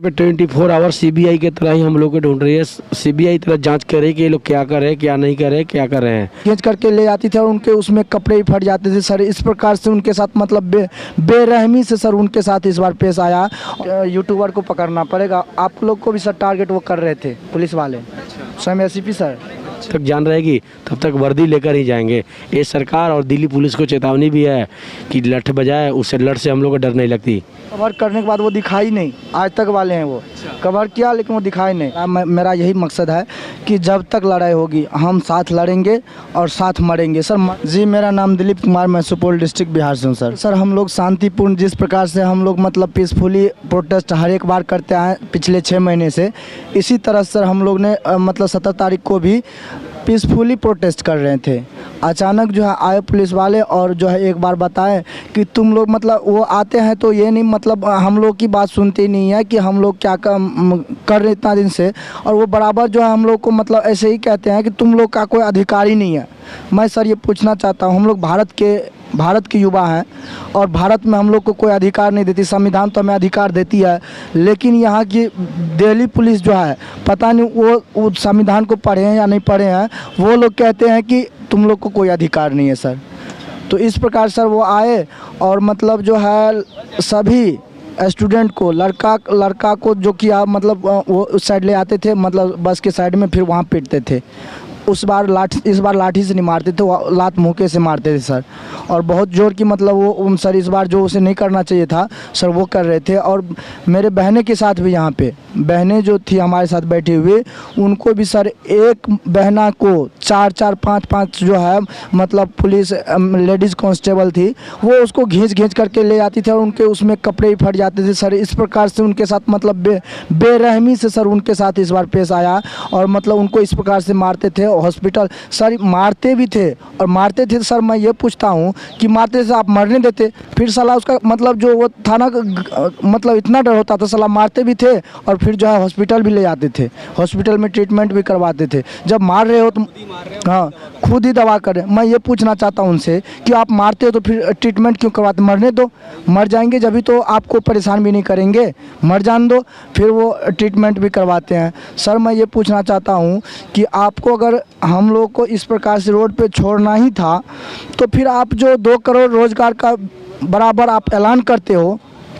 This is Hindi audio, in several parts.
24 आवर सीबीआई के तरह ही हम लोग को ढूंढ रही है। सीबीआई तरह जांच करे कि ये लोग क्या कर रहे हैं, क्या नहीं कर रहे हैं, क्या कर रहे हैं। खींच करके ले आती थी और उनके उसमें कपड़े ही फट जाते थे सर। इस प्रकार से उनके साथ मतलब बेरहमी से सर उनके साथ इस बार पेश आया। यूट्यूबर को पकड़ना पड़ेगा। आप लोग को भी सर टारगेट वो कर रहे थे पुलिस वाले। स्वयं एसीपी सर तक जान रहेगी तब तक वर्दी लेकर ही जाएंगे। ये सरकार और दिल्ली पुलिस को चेतावनी भी है कि लठ बजाए, उससे लठ से हम लोग को डर नहीं लगती। कवर करने के बाद वो दिखाई नहीं। आज तक वाले हैं वो कवर किया लेकिन वो दिखाई नहीं। मेरा यही मकसद है कि जब तक लड़ाई होगी हम साथ लड़ेंगे और साथ मरेंगे सर। जी मेरा नाम दिलीप कुमार, मैं सुपौल डिस्ट्रिक्ट बिहार से हूँ सर। सर हम लोग शांतिपूर्ण जिस प्रकार से हम लोग मतलब पीसफुली प्रोटेस्ट हर एक बार करते आए पिछले 6 महीने से, इसी तरह सर हम लोग ने मतलब 17 तारीख को भी पीसफुली प्रोटेस्ट कर रहे थे। अचानक जो है आए पुलिस वाले और जो है एक बार बताएं कि तुम लोग मतलब वो आते हैं तो ये नहीं मतलब हम लोग की बात सुनते ही नहीं है कि हम लोग क्या कर रहे इतना दिन से, और वो बराबर जो है हम लोग को मतलब ऐसे ही कहते हैं कि तुम लोग का कोई अधिकार ही नहीं है। मैं सर ये पूछना चाहता हूँ, हम लोग भारत के युवा हैं और भारत में हम लोग को कोई अधिकार नहीं देती। संविधान तो हमें अधिकार देती है, लेकिन यहाँ की दिल्ली पुलिस जो है पता नहीं वो संविधान को पढ़े हैं या नहीं पढ़े हैं। वो लोग कहते हैं कि तुम लोग को कोई अधिकार नहीं है सर। तो इस प्रकार सर वो आए और मतलब जो है सभी स्टूडेंट को लड़का को जो किया मतलब वो उस साइड ले आते थे, मतलब बस के साइड में, फिर वहाँ पीटते थे। इस बार लाठी से नहीं मारते थे, वो लात मुक्के से मारते थे सर। और बहुत जोर की मतलब वो सर इस बार जो उसे नहीं करना चाहिए था सर वो कर रहे थे। और मेरे बहनें के साथ भी यहाँ पे बहनें जो थी हमारे साथ बैठी हुई, उनको भी सर एक बहना को 4-4 5-5 जो है मतलब पुलिस लेडीज़ कांस्टेबल थी, वो उसको घींच करके ले जाती थी और उनके उसमें कपड़े ही फट जाते थे सर। इस प्रकार से उनके साथ मतलब बेरहमी से सर उनके साथ इस बार पेश आया और मतलब उनको इस प्रकार से मारते थे। हॉस्पिटल सर मारते भी थे और मारते थे सर। मैं ये पूछता हूँ कि मारते से आप मरने देते, फिर साला उसका मतलब जो वो थाना मतलब इतना डर होता था, साला मारते भी थे और फिर जो है हॉस्पिटल भी ले जाते थे, हॉस्पिटल में ट्रीटमेंट भी करवाते थे। जब मार रहे हो तो हाँ खुद ही दवा करें। मैं ये पूछना चाहता हूँ उनसे कि आप मारते हो तो फिर ट्रीटमेंट क्यों करवाते? मरने दो, मर जाएंगे जब भी तो आपको परेशान भी नहीं करेंगे, मर जान दो, फिर वो ट्रीटमेंट भी करवाते हैं। सर मैं ये पूछना चाहता हूँ कि आपको अगर हम लोग को इस प्रकार से रोड पे छोड़ना ही था तो फिर आप जो 2 करोड़ रोजगार का बराबर आप ऐलान करते हो,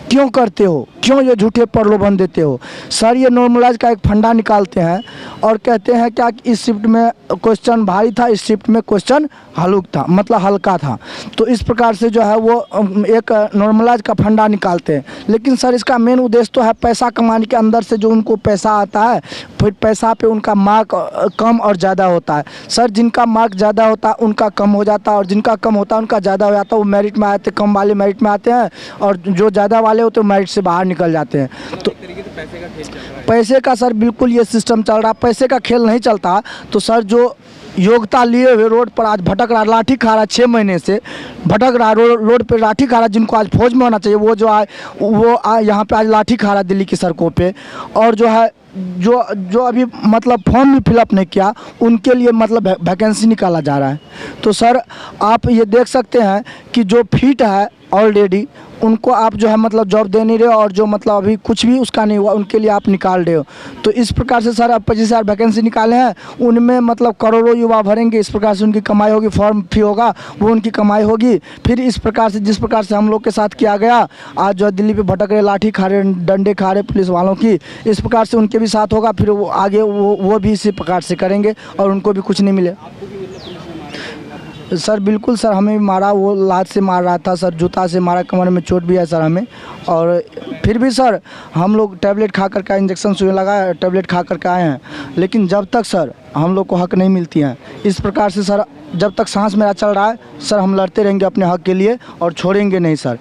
क्यों करते हो? क्यों ये झूठे प्रलोभन देते हो? सर ये नॉर्मलाइज का एक फंडा निकालते हैं और कहते हैं क्या इस शिफ्ट में क्वेश्चन भारी था, इस शिफ्ट में क्वेश्चन हल्का था। तो इस प्रकार से जो है वो एक नॉर्मलाइज का फंडा निकालते हैं। लेकिन सर इसका मेन उद्देश्य तो है पैसा कमाने के, अंदर से जो उनको पैसा आता है फिर पैसा पे उनका मार्क कम और ज़्यादा होता है। सर जिनका मार्क ज़्यादा होता है उनका कम हो जाता है और जिनका कम होता है उनका ज़्यादा हो जाता है। वो मेरिट में आते, कम वाले मेरिट में आते हैं और जो ज़्यादा वाले होते हैं मेरिट से बाहर निकल जाते हैं। तो पैसे का सर बिल्कुल ये सिस्टम चल रहा। पैसे का खेल नहीं चलता तो सर जो योग्यता लिए हुए रोड पर आज भटक रहा, लाठी खा रहा, 6 महीने से भटक रहा, रोड पे लाठी खा रहा, जिनको आज फौज में होना चाहिए वो जो यहाँ पे आज लाठी खा रहा दिल्ली की सड़कों पे। और जो है जो अभी मतलब फॉर्म भी फिलअप नहीं किया उनके लिए मतलब वैकेंसी निकाला जा रहा है। तो सर आप ये देख सकते हैं कि जो फिट है ऑलरेडी उनको आप जो है मतलब जॉब दे नहीं रहे और जो मतलब अभी कुछ भी उसका नहीं हुआ उनके लिए आप निकाल रहे हो। तो इस प्रकार से सर आप 25,000 वैकेंसी निकाले हैं, उनमें मतलब करोड़ों युवा भरेंगे। इस प्रकार से उनकी कमाई होगी, फॉर्म फी होगा वो उनकी कमाई होगी। फिर इस प्रकार से जिस प्रकार से हम लोग के साथ किया गया, आज जो दिल्ली पे भटक रहे, लाठी खा रहे, डंडे खा रहे पुलिस वालों की, इस प्रकार से उनके भी साथ होगा। फिर वो आगे वो भी इसी प्रकार से करेंगे और उनको भी कुछ नहीं मिले। सर बिल्कुल सर, हमें भी मारा, वो लात से मार रहा था सर, जूता से मारा, कमर में चोट भी है सर हमें। और फिर भी सर हम लोग टैबलेट खा कर के, इंजेक्शन सुई लगा, टैबलेट खा कर के आए हैं। लेकिन जब तक सर हम लोग को हक नहीं मिलती है, इस प्रकार से सर जब तक सांस मेरा चल रहा है सर हम लड़ते रहेंगे अपने हक के लिए और छोड़ेंगे नहीं सर।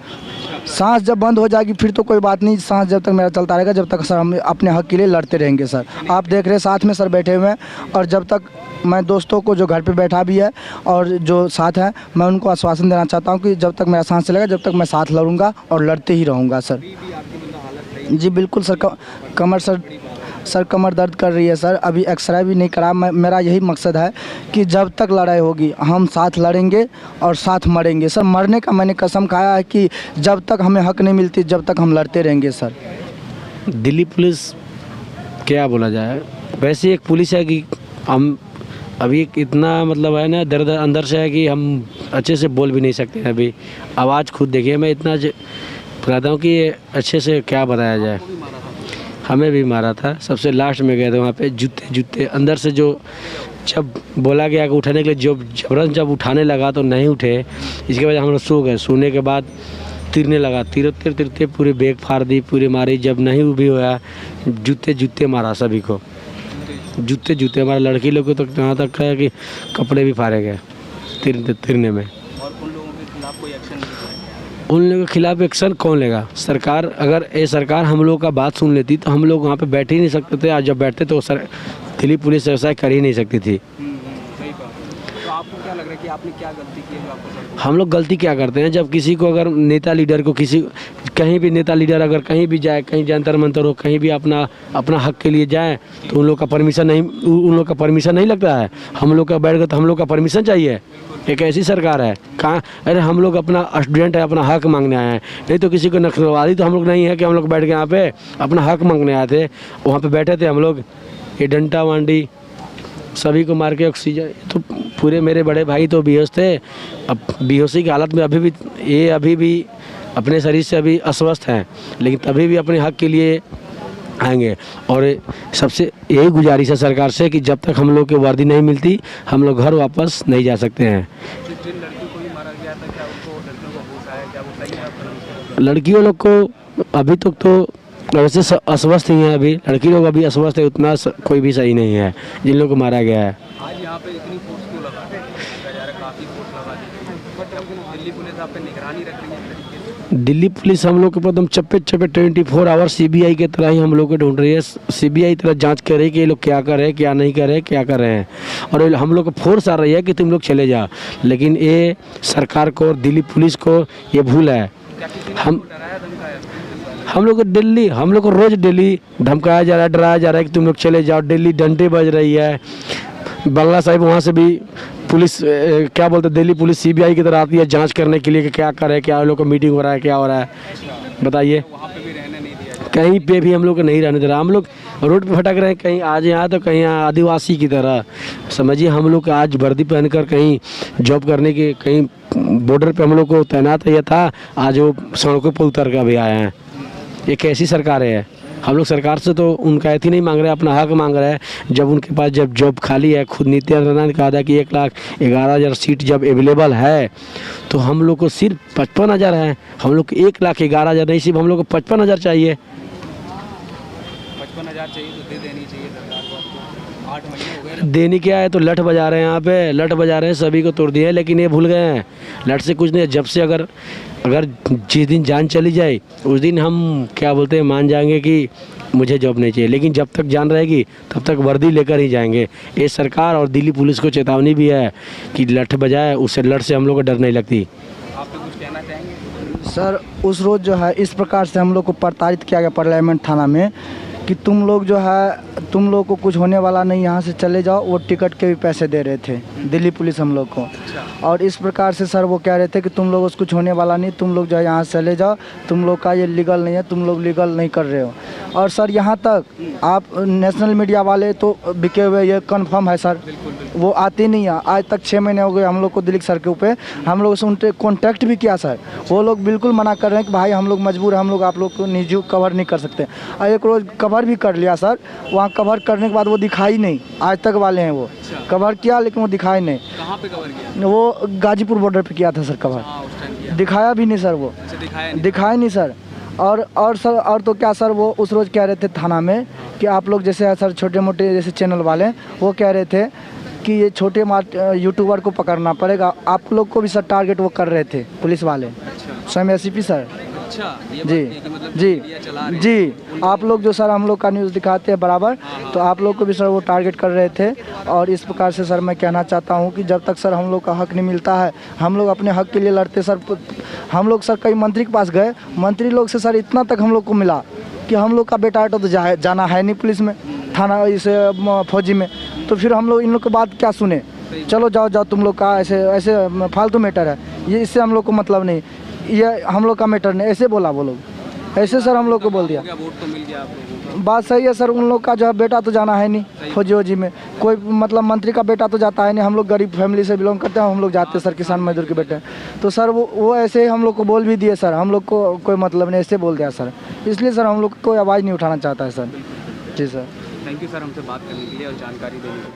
सांस जब बंद हो जाएगी फिर तो कोई बात नहीं, सांस जब तक मेरा चलता रहेगा जब तक सर हम अपने हक के लिए लड़ते रहेंगे सर। आप देख रहे साथ में सर बैठे हुए हैं और जब तक मैं दोस्तों को जो घर पे बैठा भी है और जो साथ है, मैं उनको आश्वासन देना चाहता हूँ कि जब तक मेरा सांस चलेगा जब तक मैं साथ लड़ूंगा और लड़ते ही रहूँगा सर। जी बिल्कुल सर, कमर सर कमर दर्द कर रही है सर, अभी एक्सरे भी नहीं करा। मेरा यही मकसद है कि जब तक लड़ाई होगी हम साथ लड़ेंगे और साथ मरेंगे सर। मरने का मैंने कसम खाया है कि जब तक हमें हक नहीं मिलती जब तक हम लड़ते रहेंगे सर। दिल्ली पुलिस क्या बोला जाए, वैसे एक पुलिस है कि हम अभी इतना मतलब है ना दर्द अंदर से है कि हम अच्छे से बोल भी नहीं सकते हैं। अभी आवाज़ खुद देखिए, मैं इतना बताता हूँ कि अच्छे से क्या बताया जाए। हमें भी मारा था, सबसे लास्ट में गए थे वहाँ पे, जूते अंदर से जो जब बोला गया कि उठाने के लिए जो जबरन जब उठाने लगा तो नहीं उठे। इसके बाद हम लोग सो गए, सोने के बाद तिरने लगा, तिरते पूरे बेग फाड़ दी, पूरे मारी। जब नहीं भी हुआ जूते मारा सभी को, जूते हमारे लड़की लोग को तो यहाँ तक है कि कपड़े भी फाड़े गए तिरने में। और उन लोगों के खिलाफ कोई एक्शन नहीं लिया? उन लोगों के खिलाफ एक्शन कौन लेगा? सरकार, अगर ये सरकार हम लोग का बात सुन लेती तो हम लोग वहाँ पे बैठ ही नहीं सकते थे। आज जब बैठते तो दिल्ली पुलिस ऐसा कर ही नहीं सकती थी। सही कहा। तो आपको क्या लग रहा है कि आपने क्या गलती की है जो आपको सर? हम लोग गलती क्या करते हैं, जब किसी को अगर नेता लीडर को किसी कहीं भी नेता लीडर अगर कहीं भी जाए, कहीं जंतर मंतर हो, कहीं भी अपना हक के लिए जाए तो उन लोग का परमिशन नहीं लगता है। हम लोग का बैठ गए तो हम लोग का परमिशन चाहिए। एक ऐसी सरकार है कहाँ, अरे हम लोग अपना स्टूडेंट है, अपना हक मांगने आए हैं। नहीं तो किसी को नक्सलवादी तो हम लोग नहीं है कि हम लोग बैठ के यहाँ पे अपना हक मांगने आए थे। वहाँ पे बैठे थे हम लोग, ये डंटा वांडी सभी को मार के ऑक्सीजन, तो पूरे मेरे बड़े भाई तो बेहोश थे। अब बेहोशी की हालत में अभी भी अपने शरीर से अभी अस्वस्थ हैं, लेकिन तभी भी अपने हक के लिए आएंगे। और सबसे यही गुजारिश है सरकार से कि जब तक हम लोग की वर्दी नहीं मिलती हम लोग घर वापस नहीं जा सकते हैं। जिन लड़कियों को भी मारा गया था, क्या उनको लड़कियों को होश आया? क्या वो सही है आपका? लड़कियों लोग को अभी तक तो वैसे अस्वस्थ ही हैं। अभी लड़की लोग अभी अस्वस्थ है, उतना कोई भी सही नहीं है जिन लोगों को मारा गया है। आज यहाँ पे इतनी फोर्स क्यों लगा दी? काफ़ी फोर्स लगा दी। दिल्ली पुलिस आप पे निगरानी रख रही है इस तरीके से? दिल्ली पुलिस हम लोग को एकदम चप्पे 24 आवर सीबीआई के तरह ही हम लोग को ढूंढ रही है। सीबीआई तरह जांच कर रही है कि ये लोग क्या कर रहे हैं, क्या नहीं कर रहे हैं, क्या कर रहे हैं। और हम लोग को फोर्स आ रही है कि तुम लोग चले जाओ, लेकिन ये सरकार को और दिल्ली पुलिस को ये भूल है। क्या किसी ने हम आपको डराया धमकाया? हम लोग को रोज डेली धमकाया जा रहा है, डराया जा रहा है कि तुम लोग चले जाओ। डेली डंडे बज रही है। बंगला साहिब वहाँ से भी पुलिस क्या बोलते हैं, दिल्ली पुलिस सीबीआई की तरह आती है जांच करने के लिए कि क्या कर रहे हैं, क्या लोग को मीटिंग हो रहा है, क्या हो रहा है, बताइए। वहाँ पे भी रहने नहीं दिया जाए? कहीं पे भी हम लोग को नहीं रहने दे रहा। हम लोग रोड पे भटक रहे हैं, कहीं आज यहाँ तो कहीं यहाँ आदिवासी की तरह समझिए। हम लोग आज वर्दी पहनकर कहीं जॉब करने के, कहीं बॉर्डर पे हम लोग को तैनात है था, आज वो सड़कों पर उतर कर भी आए हैं। ये कैसी सरकार है? हम लोग सरकार से तो उनका ऐसी नहीं मांग रहे हैं, अपना हक मांग रहे हैं। जब उनके पास जब जॉब खाली है, खुद नित्यानंद ने कहा था कि 1,11,000 सीट जब अवेलेबल है तो हम लोग को सिर्फ 55,000 है। हम लोग को 1,11,000 नहीं, सिर्फ हम लोग को 55,000 चाहिए। 55,000 चाहिए तो दे देनी चाहिए सरकार को। आपको 8 महीने हो गए। देनी क्या है, तो लठ बजा रहे हैं यहाँ पे, लठ बजा रहे हैं, सभी को तोड़ दिए हैं, लेकिन ये भूल गए हैं लठ से कुछ नहीं। जब से अगर जिस दिन जान चली जाए उस दिन हम क्या बोलते हैं मान जाएंगे कि मुझे जॉब नहीं चाहिए, लेकिन जब तक जान रहेगी तब तक वर्दी लेकर ही जाएंगे। ये सरकार और दिल्ली पुलिस को चेतावनी भी है कि लठ बजाए, उससे लठ से हम लोग को डर नहीं लगती। आप तो कुछ कहना चाहेंगे? सर उस रोज़ जो है इस प्रकार से हम लोग को प्रताड़ित किया गया पार्लियामेंट थाना में कि तुम लोग जो है तुम लोग को कुछ होने वाला नहीं, यहाँ से चले जाओ। वो टिकट के भी पैसे दे रहे थे दिल्ली पुलिस हम लोग को। और इस प्रकार से सर वो कह रहे थे कि तुम लोगों को कुछ होने वाला नहीं, तुम लोग जो है यहाँ से चले जाओ, तुम लोग का ये लीगल नहीं है, तुम लोग लीगल नहीं कर रहे हो। और सर यहाँ तक आप नेशनल मीडिया वाले तो बिके हुए, ये कन्फर्म है सर, वो आते नहीं है। आज तक 6 महीने हो गए हम लोग को दिल्ली सर के ऊपर, हम लोग से उनसे कॉन्टैक्ट भी किया सर, वो लोग बिल्कुल मना कर रहे हैं कि भाई हम लोग मजबूर हैं, हम लोग आप लोग को निजी कवर नहीं कर सकते। और एक रोज़ कवर भी कर लिया सर, वहाँ कवर करने के बाद वो दिखाई नहीं, आज तक वाले हैं वो कवर किया लेकिन वो दिखाई नहीं। कहाँ पे कवर किया? वो गाजीपुर बॉर्डर पे किया था सर कवर, हाँ, उस टाइम किया। दिखाया भी नहीं सर, वो दिखाया नहीं सर। और सर और तो क्या सर, वो उस रोज़ कह रहे थे थाना में कि आप लोग जैसे सर छोटे मोटे जैसे चैनल वाले, वो कह रहे थे कि ये छोटे यूट्यूबर को पकड़ना पड़ेगा। आप लोग को भी सर टारगेट वो कर रहे थे पुलिस वाले, स्वयं एसपी सर। अच्छा, ये जी बात है कि मतलब जी मीडिया चला रहे हैं। जी, आप लोग जो सर हम लोग का न्यूज़ दिखाते हैं बराबर, तो आप लोग को भी सर वो टारगेट कर रहे थे। और इस प्रकार से सर मैं कहना चाहता हूँ कि जब तक सर हम लोग का हक नहीं मिलता है, हम लोग अपने हक के लिए लड़ते सर। हम लोग सर कई मंत्री के पास गए, मंत्री लोग से सर इतना तक हम लोग को मिला कि हम लोग का बेटा तो जाना है नहीं पुलिस में, थाना इसे फौजी में, तो फिर हम लोग इन लोग की बात क्या सुने, चलो जाओ जाओ तुम लोग का ऐसे फालतू मैटर है ये, इससे हम लोग को मतलब नहीं, ये हम लोग का मैटर नहीं, ऐसे बोला वो लोग। ऐसे सर हम लोग को बोल दिया। हो गया, वोट तो मिल गया आप लोगों को। बात सही है सर, उन लोग का जो है बेटा तो जाना है नहीं फौजी वोजी में, कोई मतलब मंत्री का बेटा तो जाता है नहीं। हम लोग गरीब फैमिली से बिलोंग करते हैं, हम लोग जाते हैं सर, किसान मजदूर के बेटे। तो सर वो ऐसे ही हम लोग को बोल भी दिए सर, हम लोग को कोई मतलब नहीं, ऐसे बोल दिया सर। इसलिए सर हम लोग कोई आवाज़ नहीं उठाना चाहता है सर। जी सर। थैंक यू सर हमसे बात करने के लिए और जानकारी देने के लिए।